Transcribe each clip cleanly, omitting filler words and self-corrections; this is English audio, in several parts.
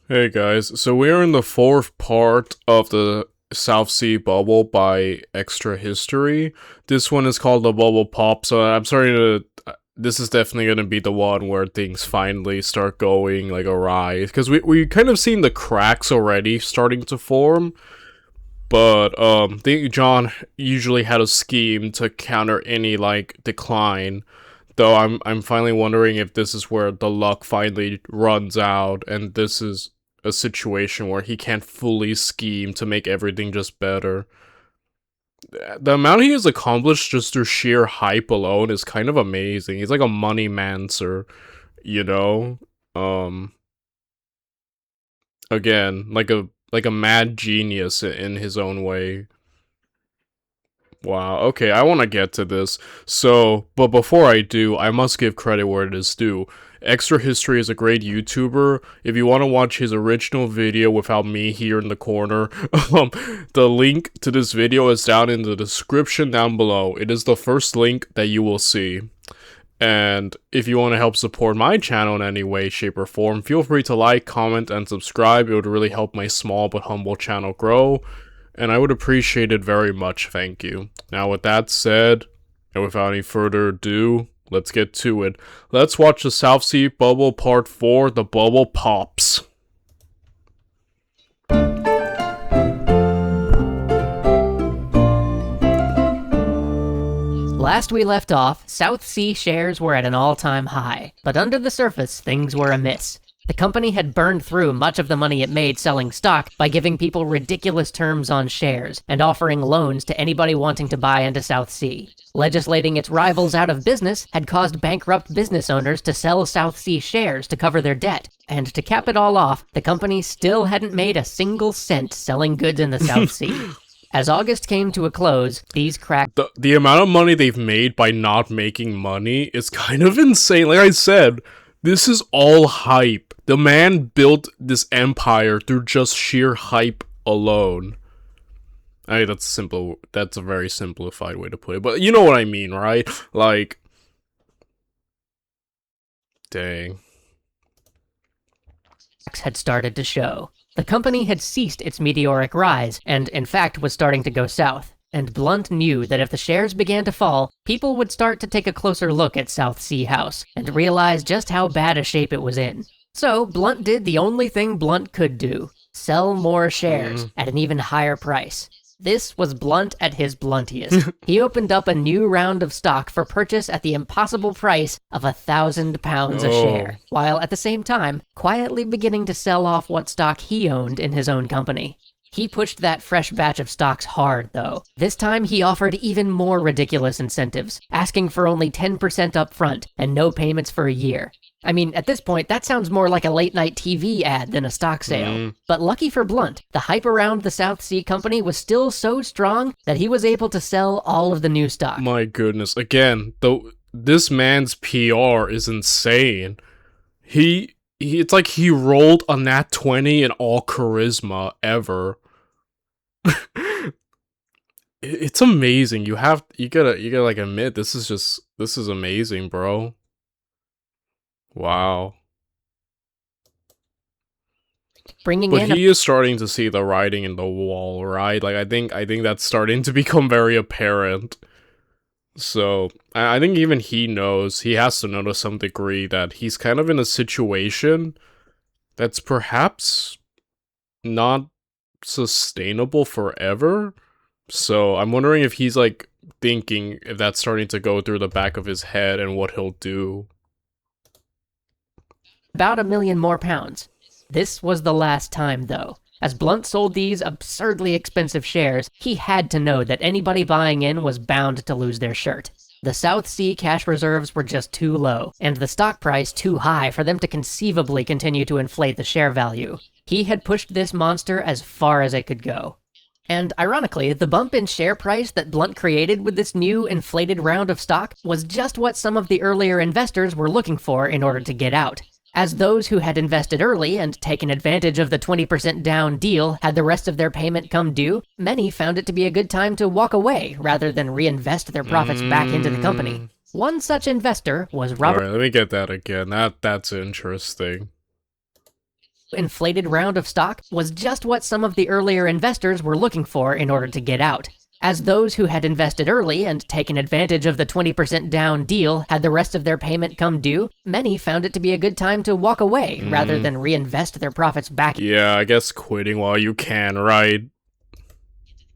Hey guys, so we're in the fourth part of the South Sea Bubble by Extra History. This one is called the Bubble Pop, so I'm sorry to. This is definitely gonna be the one where things finally start going like awry, because we kind of seen the cracks already starting to form. But I think John usually had a scheme to counter any like decline. Though I'm finally wondering if this is where the luck finally runs out, and this is a situation where he can't fully scheme to make everything just better. The amount he has accomplished just through sheer hype alone is kind of amazing. He's like a money mancer, you know. Um, Again, like a mad genius in his own way. Wow, okay, I want to get to this. So, but before I do, I must give credit where it is due. Extra History is a great YouTuber. If you want to watch his original video without me here in the corner, the link to this video is down in the description down below. It is the first link that you will see. And if you want to help support my channel in any way, shape, or form, feel free to like, comment, and subscribe. It would really help my small but humble channel grow, and I would appreciate it very much, thank you. Now with that said, and without any further ado, let's get to it. Let's watch the South Sea Bubble Part 4, The Bubble Pops. Last we left off, South Sea shares were at an all-time high, but under the surface, things were amiss. The company had burned through much of the money it made selling stock by giving people ridiculous terms on shares and offering loans to anybody wanting to buy into South Sea. Legislating its rivals out of business had caused bankrupt business owners to sell South Sea shares to cover their debt, and to cap it all off, the company still hadn't made a single cent selling goods in the South Sea. As August came to a close, these cracks. The amount of money they've made by not making money is kind of insane. Like I said, this is all hype. The man built this empire through just sheer hype alone. I mean, that's simple. That's a very simplified way to put it, but you know what I mean, right? Like, dang. Had started to show. The company had ceased its meteoric rise, and in fact was starting to go south. And Blunt knew that if the shares began to fall, people would start to take a closer look at South Sea House, and realize just how bad a shape it was in. So Blunt did the only thing Blunt could do: sell more shares at an even higher price. This was Blunt at his bluntiest. He opened up a new round of stock for purchase at the impossible price of £1,000 a share, while at the same time, quietly beginning to sell off what stock he owned in his own company. He pushed that fresh batch of stocks hard, though. This time he offered even more ridiculous incentives, asking for only 10% up front and no payments for a year. I mean, at this point, that sounds more like a late-night TV ad than a stock sale. But lucky for Blunt, the hype around the South Sea Company was still so strong that he was able to sell all of the new stock. My goodness. Again, this man's PR is insane. It's like he rolled a nat 20 in all charisma ever. It's amazing. You gotta like admit this is amazing, bro. Wow. But he is starting to see the writing in the wall, right? Like I think that's starting to become very apparent. So I think even he knows, he has to know to some degree that he's kind of in a situation that's perhaps not sustainable forever. So I'm wondering if he's like thinking if that's starting to go through the back of his head and what he'll do. About £1 million more. This was the last time, though. As Blunt sold these absurdly expensive shares, he had to know that anybody buying in was bound to lose their shirt. The South Sea cash reserves were just too low, and the stock price too high for them to conceivably continue to inflate the share value. He had pushed this monster as far as it could go. And ironically, the bump in share price that Blunt created with this new inflated round of stock was just what some of the earlier investors were looking for in order to get out. As those who had invested early and taken advantage of the 20% down deal had the rest of their payment come due, many found it to be a good time to walk away rather than reinvest their profits back into the company. One such investor was Robert. Alright, let me get that again. That's interesting. inflated round of stock was just what some of the earlier investors were looking for in order to get out. As those who had invested early and taken advantage of the 20% down deal had the rest of their payment come due, many found it to be a good time to walk away rather than reinvest their profits back Yeah, I guess quitting while you can, right?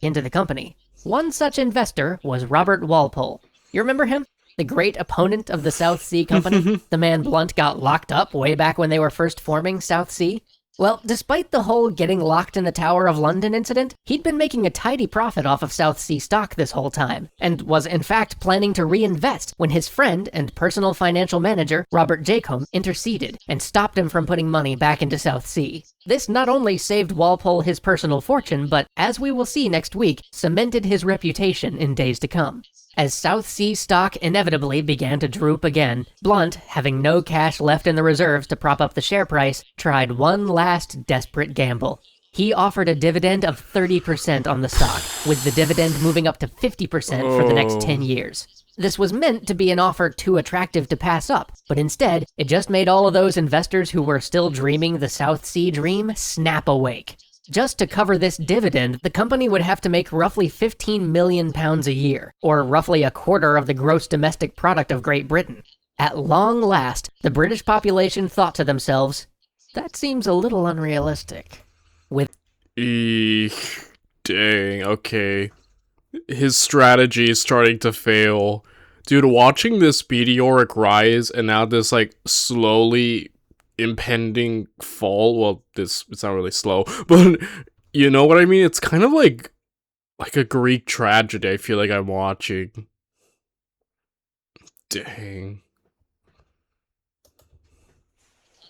into the company. One such investor was Robert Walpole. You remember him? The great opponent of the South Sea Company? The man Blunt got locked up way back when they were first forming South Sea? Well, despite the whole getting locked in the Tower of London incident, he'd been making a tidy profit off of South Sea stock this whole time, and was in fact planning to reinvest when his friend and personal financial manager, Robert Jacomb, interceded and stopped him from putting money back into South Sea. This not only saved Walpole his personal fortune, but, as we will see next week, cemented his reputation in days to come. As South Sea stock inevitably began to droop again, Blunt, having no cash left in the reserves to prop up the share price, tried one last desperate gamble. He offered a dividend of 30% on the stock, with the dividend moving up to 50% for the next 10 years. This was meant to be an offer too attractive to pass up, but instead, it just made all of those investors who were still dreaming the South Sea dream snap awake. Just to cover this dividend, the company would have to make roughly £15 million a year, or roughly a quarter of the gross domestic product of Great Britain. At long last, the British population thought to themselves, that seems a little unrealistic. With Eek, dang, okay. His strategy is starting to fail. Dude, watching this meteoric rise and now this, like, slowly impending fall, well, it's not really slow, but you know what I mean? It's kind of like a Greek tragedy I feel like I'm watching. Dang.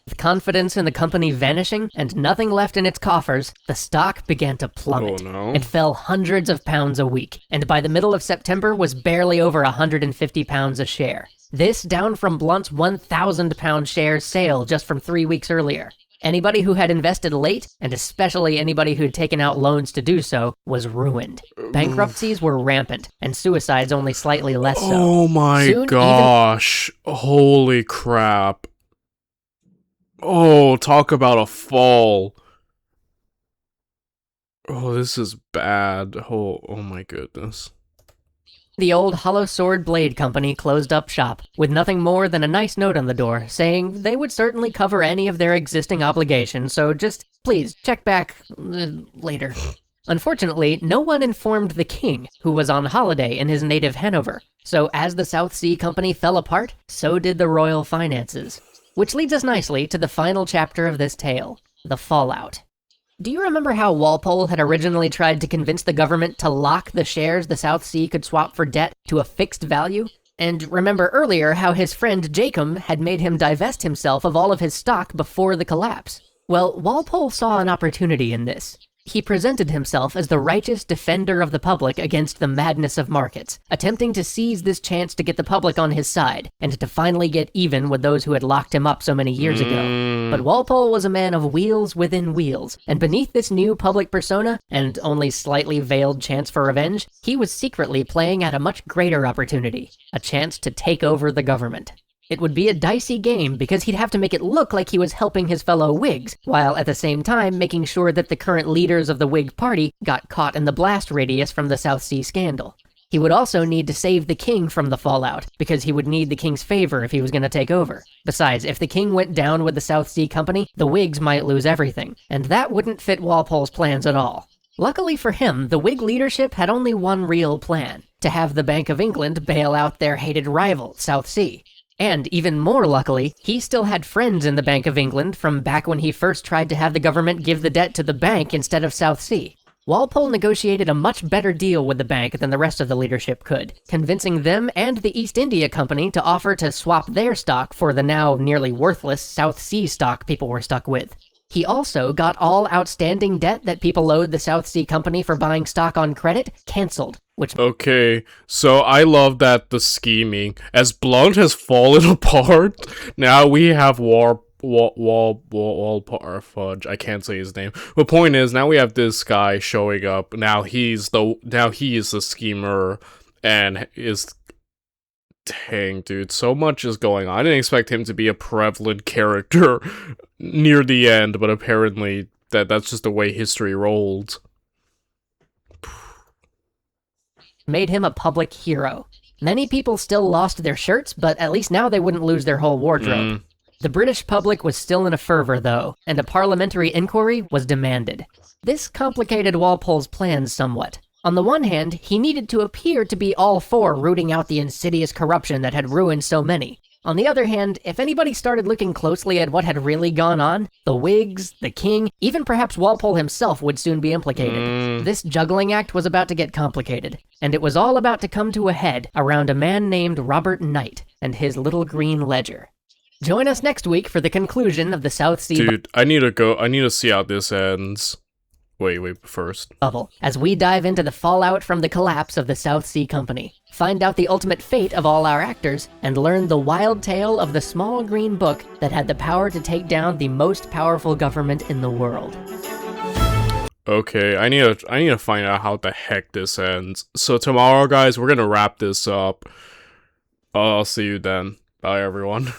With confidence in the company vanishing and nothing left in its coffers, the stock began to plummet. Oh no. It fell hundreds of pounds a week, and by the middle of September was barely over £150 a share. This down from Blunt's £1,000 share sale just from 3 weeks earlier. Anybody who had invested late, and especially anybody who'd taken out loans to do so, was ruined. Bankruptcies were rampant, and suicides only slightly less so. Oh my Soon, gosh. Holy crap. Oh, talk about a fall. Oh, this is bad. Oh my goodness. The old Hollow Sword Blade Company closed up shop, with nothing more than a nice note on the door, saying they would certainly cover any of their existing obligations, so just, please, check back later. Unfortunately, no one informed the king, who was on holiday in his native Hanover, so as the South Sea Company fell apart, so did the royal finances. Which leads us nicely to the final chapter of this tale, the fallout. Do you remember how Walpole had originally tried to convince the government to lock the shares the South Sea could swap for debt to a fixed value? And remember earlier how his friend Jacomb had made him divest himself of all of his stock before the collapse? Well, Walpole saw an opportunity in this. He presented himself as the righteous defender of the public against the madness of markets, attempting to seize this chance to get the public on his side, and to finally get even with those who had locked him up so many years ago. But Walpole was a man of wheels within wheels, and beneath this new public persona, and only slightly veiled chance for revenge, he was secretly playing at a much greater opportunity, a chance to take over the government. It would be a dicey game because he'd have to make it look like he was helping his fellow Whigs, while at the same time making sure that the current leaders of the Whig party got caught in the blast radius from the South Sea scandal. He would also need to save the king from the fallout, because he would need the king's favor if he was going to take over. Besides, if the king went down with the South Sea Company, the Whigs might lose everything, and that wouldn't fit Walpole's plans at all. Luckily for him, the Whig leadership had only one real plan, to have the Bank of England bail out their hated rival, South Sea. And even more luckily, he still had friends in the Bank of England from back when he first tried to have the government give the debt to the bank instead of South Sea. Walpole negotiated a much better deal with the bank than the rest of the leadership could, convincing them and the East India Company to offer to swap their stock for the now nearly worthless South Sea stock people were stuck with. He also got all outstanding debt that people owed the South Sea Company for buying stock on credit cancelled, which... Okay, so I love that the scheming, as Blunt has fallen apart, now we have Fudge, I can't say his name. The point is, now we have this guy showing up, now he is the schemer, and is... Dang, dude, so much is going on. I didn't expect him to be a prevalent character near the end, but apparently that's just the way history rolled. Made him a public hero. Many people still lost their shirts, but at least now they wouldn't lose their whole wardrobe. The British public was still in a fervor, though, and a parliamentary inquiry was demanded. This complicated Walpole's plans somewhat. On the one hand, he needed to appear to be all for rooting out the insidious corruption that had ruined so many. On the other hand, if anybody started looking closely at what had really gone on, the Whigs, the king, even perhaps Walpole himself would soon be implicated. This juggling act was about to get complicated, and it was all about to come to a head around a man named Robert Knight and his little green ledger. Join us next week for the conclusion of the South Sea Dude, I need to go. I need to see how this ends. Wait, first. Bubble, as we dive into the fallout from the collapse of the South Sea Company, find out the ultimate fate of all our actors, and learn the wild tale of the small green book that had the power to take down the most powerful government in the world. Okay, I need to find out how the heck this ends. So tomorrow, guys, we're gonna wrap this up. I'll see you then. Bye, everyone.